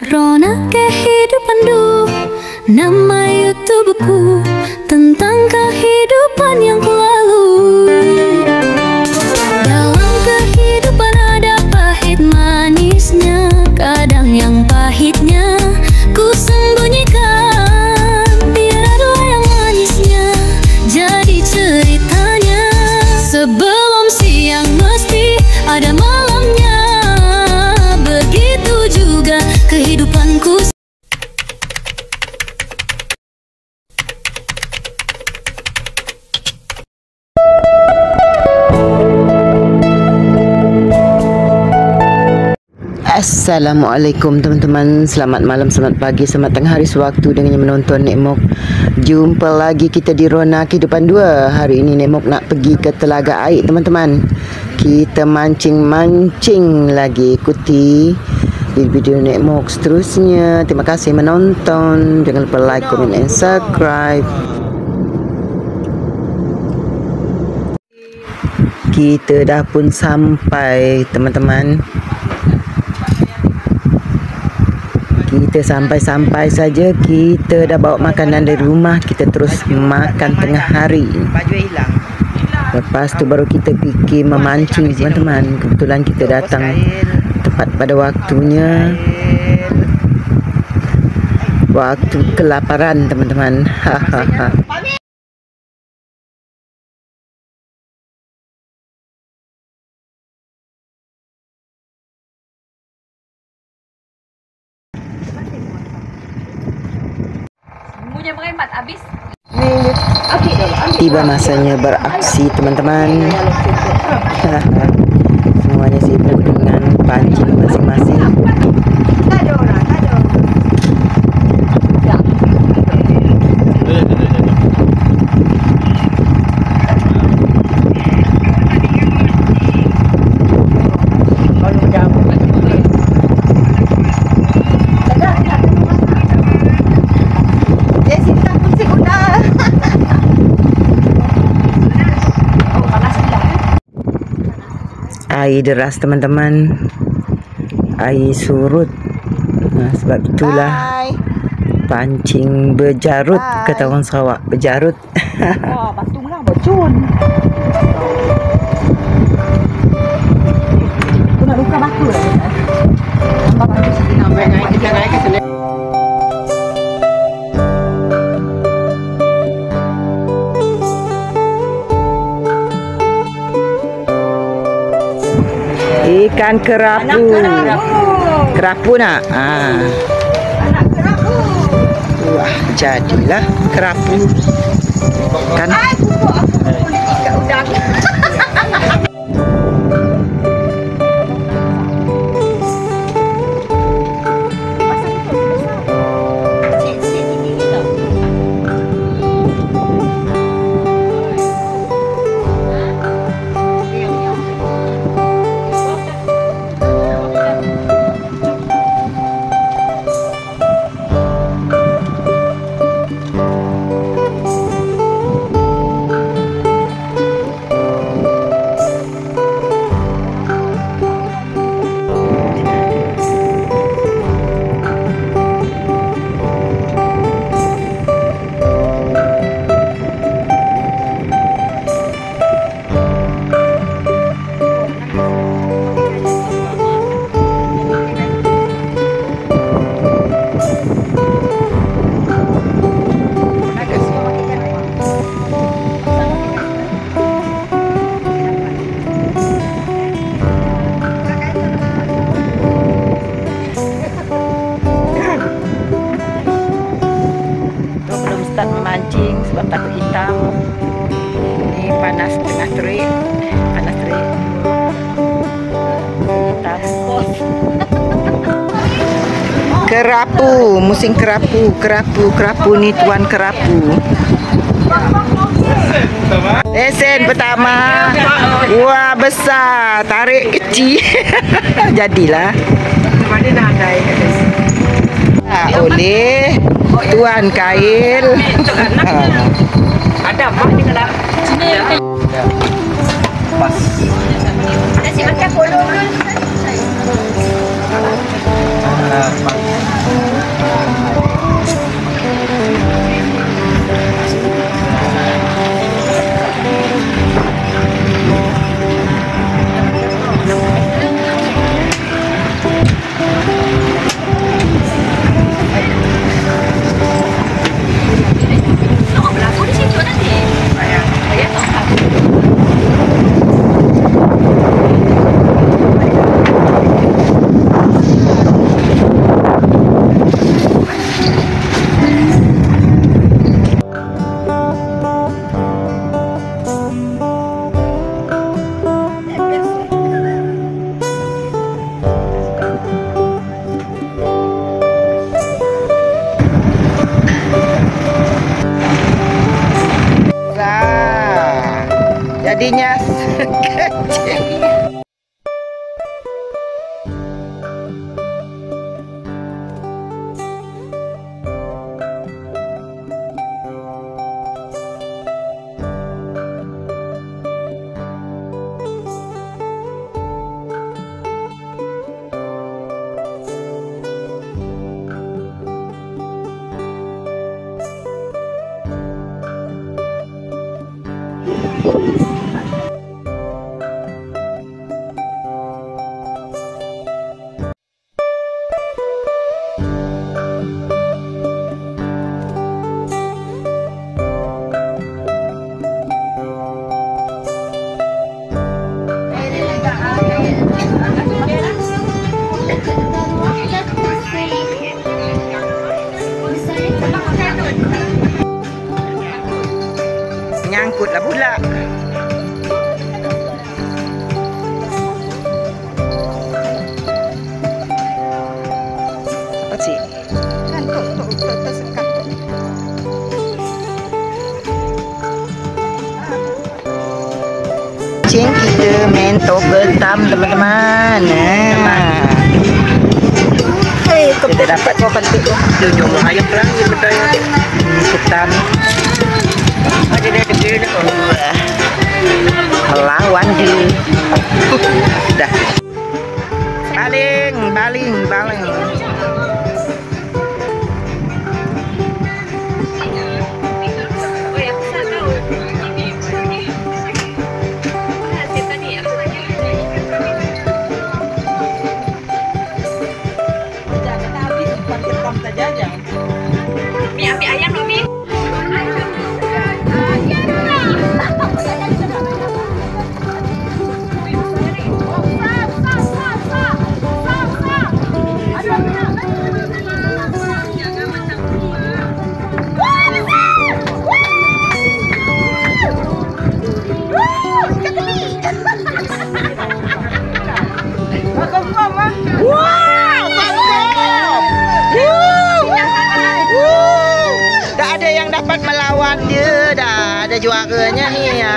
Rona kehidupan nama YouTubeku tentang kehidupan yang lalu. Dalam kehidupan ada pahit manisnya, kadang yang pahitnya ku sembunyikan, biar ada yang manisnya jadi ceritanya. Sebelum siang mesti ada malamnya, begitu juga kehidupanku. Assalamualaikum teman-teman. Selamat malam, selamat pagi, selamat tengah hari sewaktu dengan menonton Nekmok. Jumpa lagi kita di Rona Kehidupan 2. Hari ini Nekmok nak pergi ke Telaga Air teman-teman. Kita mancing-mancing lagi. Ikuti video Nekmok seterusnya. Terima kasih menonton. Jangan lupa like, comment and subscribe. Kita dah pun sampai teman-teman. Kita sampai-sampai saja, kita dah bawa makanan dari rumah, kita terus makan tengah hari. Lepas tu baru kita fikir memancing teman-teman. Kebetulan kita datang tepat pada waktunya. Waktu kelaparan teman-teman. Hahaha. Berempat habis. Tiba masanya beraksi teman-teman. Semuanya sibuk dengan pancing masing-masing. Air deras teman-teman, air surut. Sebab itulah pancing berjarut. Kata orang Sarawak, berjarut. Wah, batunglah bocun. Aku nak luka batu lah. Nampak batu sini. Naik ke sini. Ikan kerapu. Kerapu nak? Anak kerapu. Wah, jadilah kerapu. Kan? Pupuk aku kat udang. Memancing sebab takut hitam. Ini panas tengah terik. Panas terik. Hitam. Kerapu, musim kerapu. Kerapu ni tuan kerapu. Lesen pertama. Wah, besar. Tarik kecil. Jadilah. Oleh tuan kail. Ada apa di dalam sini? Pas. Ada si makan kolong. Jadinya kecil. Nyangkut lah pula. Apa sih? Kan tersekat. Cing kita main toggle tam teman-teman. Kita dapat tujuh ayam perang di bedanya. Ketam. Melawan di dah baling ambil ayam dong, Mi. Dapat melawan dia, dah ada juaranya ni ya.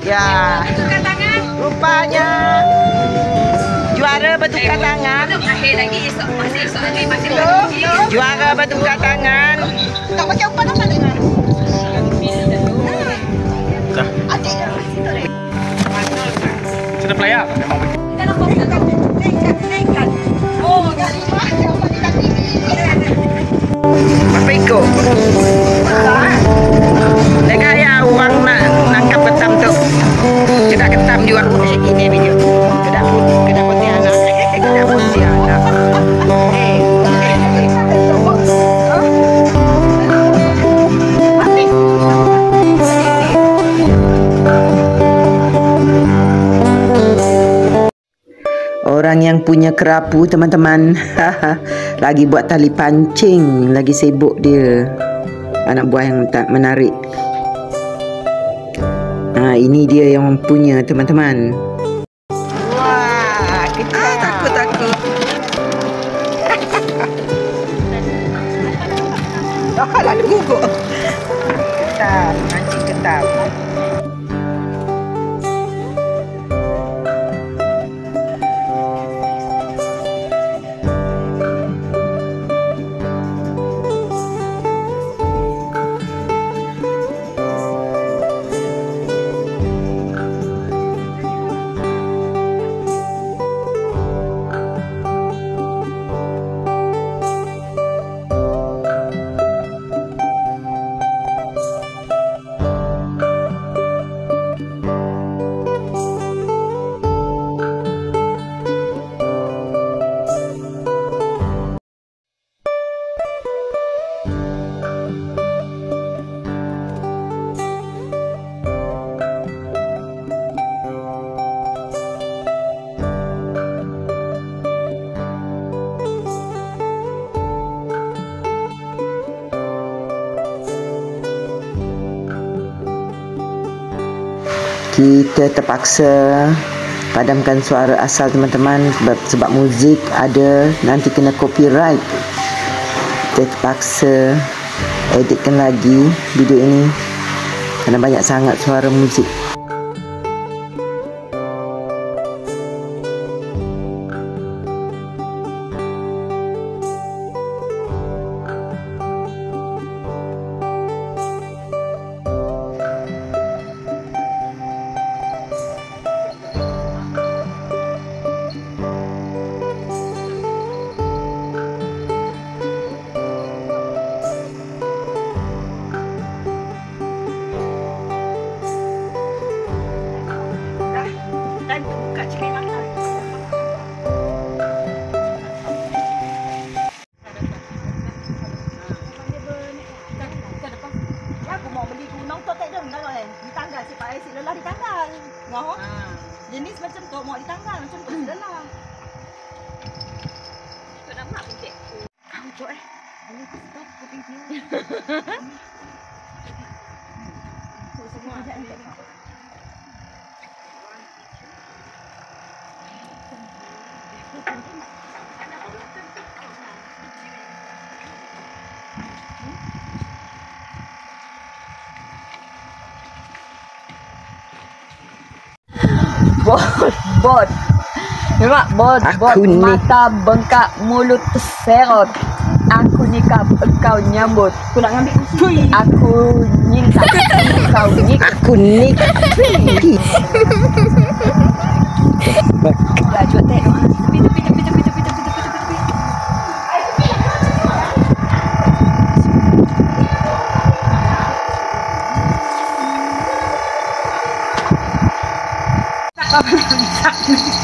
Ya. Rupanya juara bertukar tangan. Juara bertukar tangan. Tak pakai umpan apa dengan? Dah. Sudah player memang begitu. Nekat. Oh, dari mana umpan di kaki ni? Apa ikut? Dengar ya orang nak nangkap ketam tu. Kena ketam juga. Ini video. Kena putih anak. Kena putih anak. Orang yang punya kerapu teman-teman. Lagi buat tali pancing, lagi sibuk dia. Anak buah yang tak menarik. Ini dia yang punya teman-teman. Wah, takut. Lalu gugur. Ketam, mancing ketam. Kita terpaksa padamkan suara asal teman-teman sebab muzik ada, nanti kena copyright. Kita terpaksa editkan lagi video ini kerana banyak sangat suara muzik. tutup Boleh stop kopi dia. Semua ajak ni. Bot. Memang bot. Mata bengkak, mulut terserot. Aku nikah, engkau nyambut. Aku nak ngambil kucui. Aku nyingkap, engkau nyik. Aku nik. Dah cuak tengok. Tepi.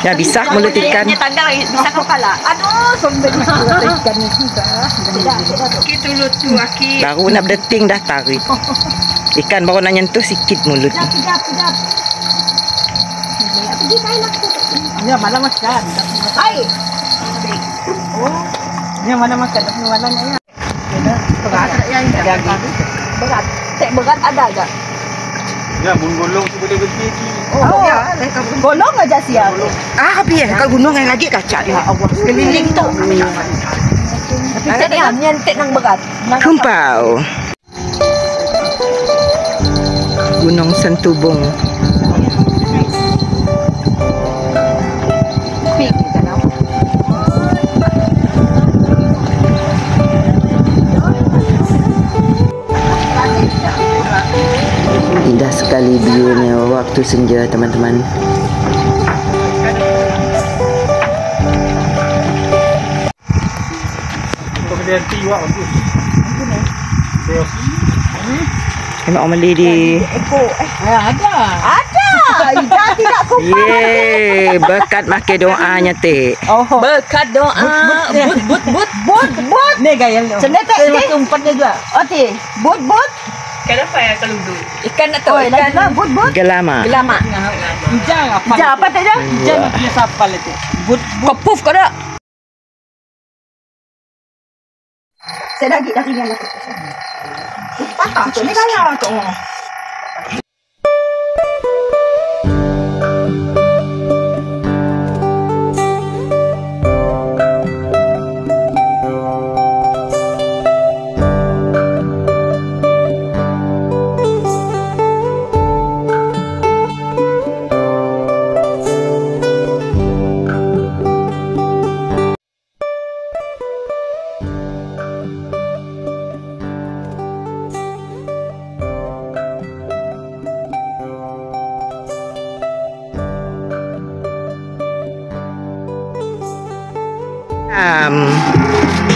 Ya bisa mulut ikan. Dia tanggal lagi bisa kepala. Aduh, sombong ikan ni sudah. Kita lucu aki. Baru nak berdeting dah tarik. Ikan baru nak nyentuh sikit mulut. Kejap. Pergi kain aku. Ni mana makan? Hai. Oh. Ni mana makan? Tapi mana ni? Berat yang Berat. Tak berat ada agak. Ya, mun golong tu boleh berhenti. Oh, ya. Golong aja siap. Biar kat gunung yang lagi kacak dia. Allah sekeliling tu. Tapi tak dia nyentik nang berat. Kumpau. Gunung Sentubung. Pink kita nak. Indah sekali view-nya waktu senja, teman-teman. Untuk berhenti awak bagus. Tengok Omeli di. Ada. Ida tidak kumpul. Yeay, berkat makan doanya teh. Berkat doa. But. Ni gaya ni. Cendetek Macam umpatnya juga. Oti. But. Kenapa ya kalau dulu? Ikan nak tahu. Ikan lah. But. Gelama. Gelama. Ujang apa? Ujang apa tak dia? Ujang punya sapal itu. But. Kau puff kau tak? Saya dah ringan aku. Patah tu ni kaya tu.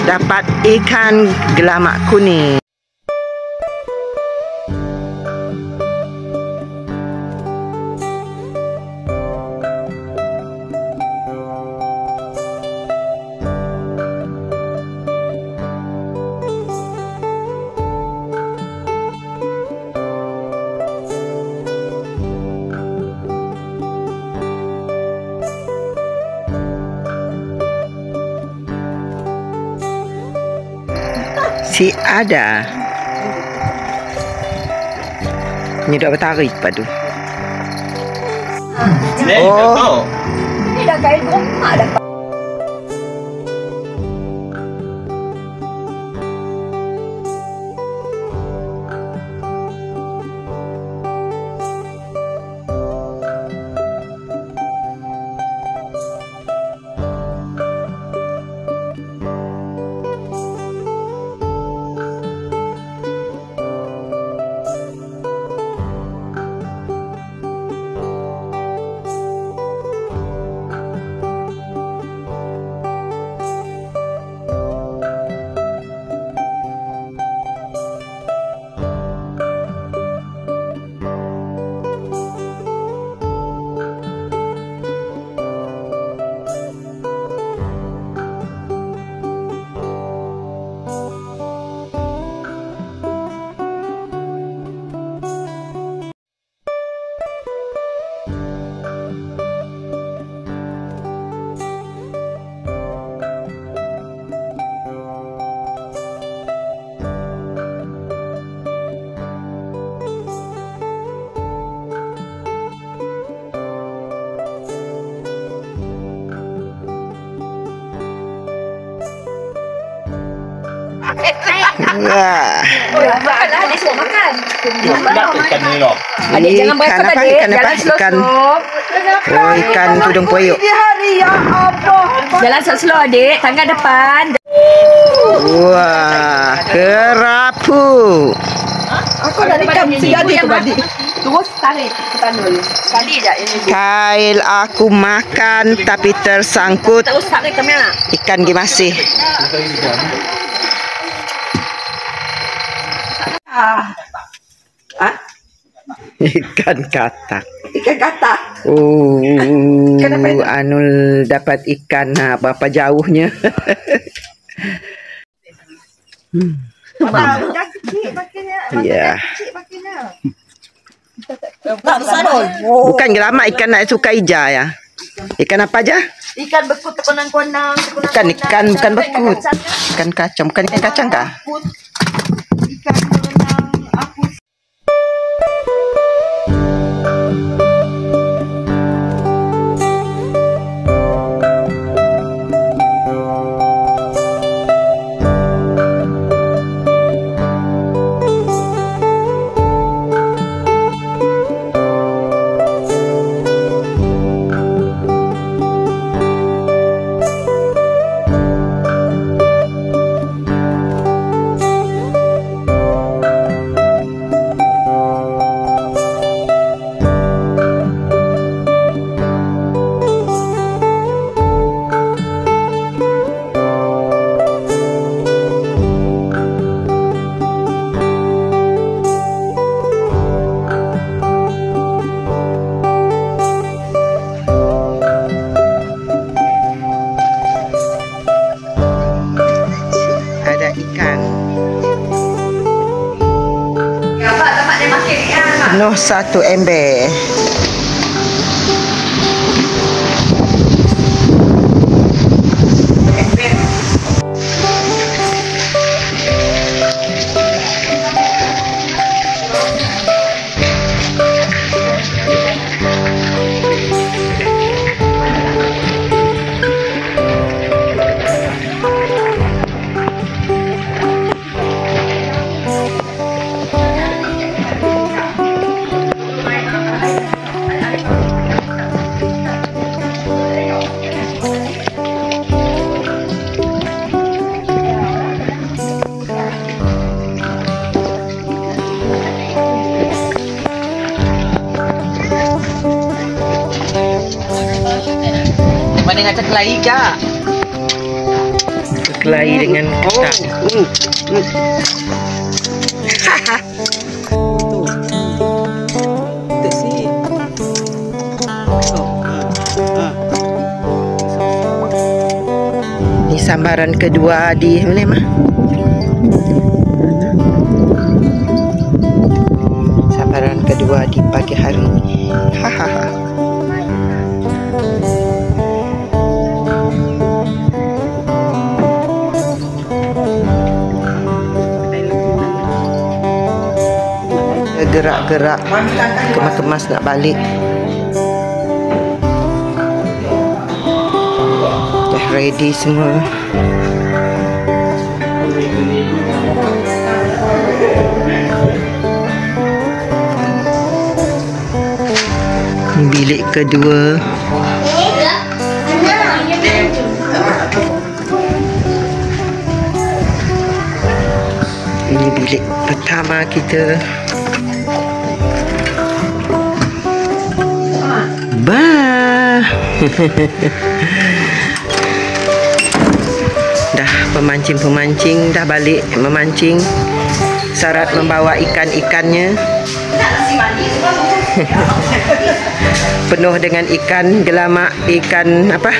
Dapat ikan gelamak kuning. Si ada. Ni dah bertarik padu. Oh. Ni dah kain rumah dah. Wah. Makanlah adik, semua makan. Tak ikan ni loh. Adik jangan berat Ikan apa? adik. Ikan apa? Jalan slow. Ikan. Oh, ikan tudung puyuh. Jalan slow adik, tangan depan. Wah, kerapu. Aku dah ikan tadi tu tadi. Terus tarik ke tanul. Sekali je ini. Kail aku makan tapi tersangkut. Terus tarik ke mana? Ikan masih. Ikan katak. Ikan katak. Oh, Anul dapat ikan berapa jauhnya? Ya. Tak besar dong. Bukan gelamak ikan nak suka ija ya. Ikan apa aja? Ikan bekut konang-konang. Bukan ikan, bukan bekut. Ikan kacang, bukan ikan kacang kah? Ikan konang aku. Penuh satu ember. Mana dengan ceklai kak? Ceklai dengan katak. Itu sih. Ini sambaran kedua di mana mah? Sambaran kedua di pagi hari ini. Hahaha. Gerak-gerak kemas-kemas nak balik. Dah ready semua. Ini bilik kedua. Ini bilik pertama kita. Bah. Dah pemancing-pemancing dah balik memancing. Syarat membawa ikan-ikannya. Penuh dengan ikan gelamak, ikan apa?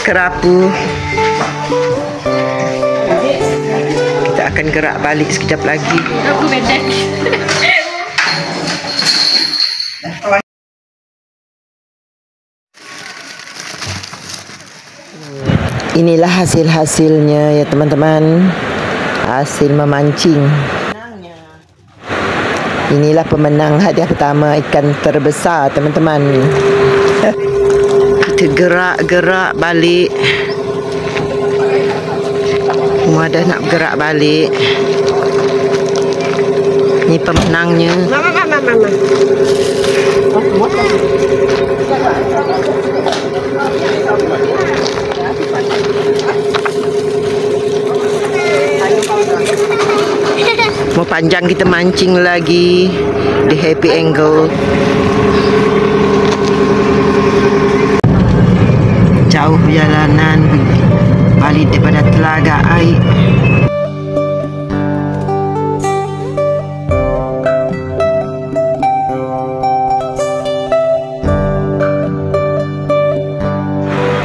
Kerapu. Kita akan gerak balik sekejap lagi. Aku bedek. Inilah hasil-hasilnya ya teman-teman. Hasil memancing. Inilah pemenang hadiah pertama ikan terbesar teman-teman. Kita gerak-gerak balik. Semua dah nak bergerak balik. Ni pemenangnya. Mama. Mau panjang kita mancing lagi di Happy Angle. Jauh perjalanan balik daripada Telaga Air.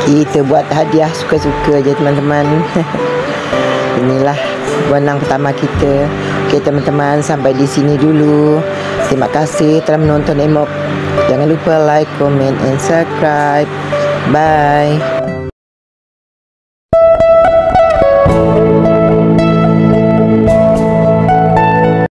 Kita buat hadiah suka-suka je teman-teman. Inilah wenang pertama kita. Okey teman-teman, sampai di sini dulu. Terima kasih telah menonton Emok. Jangan lupa like, comment and subscribe. Bye.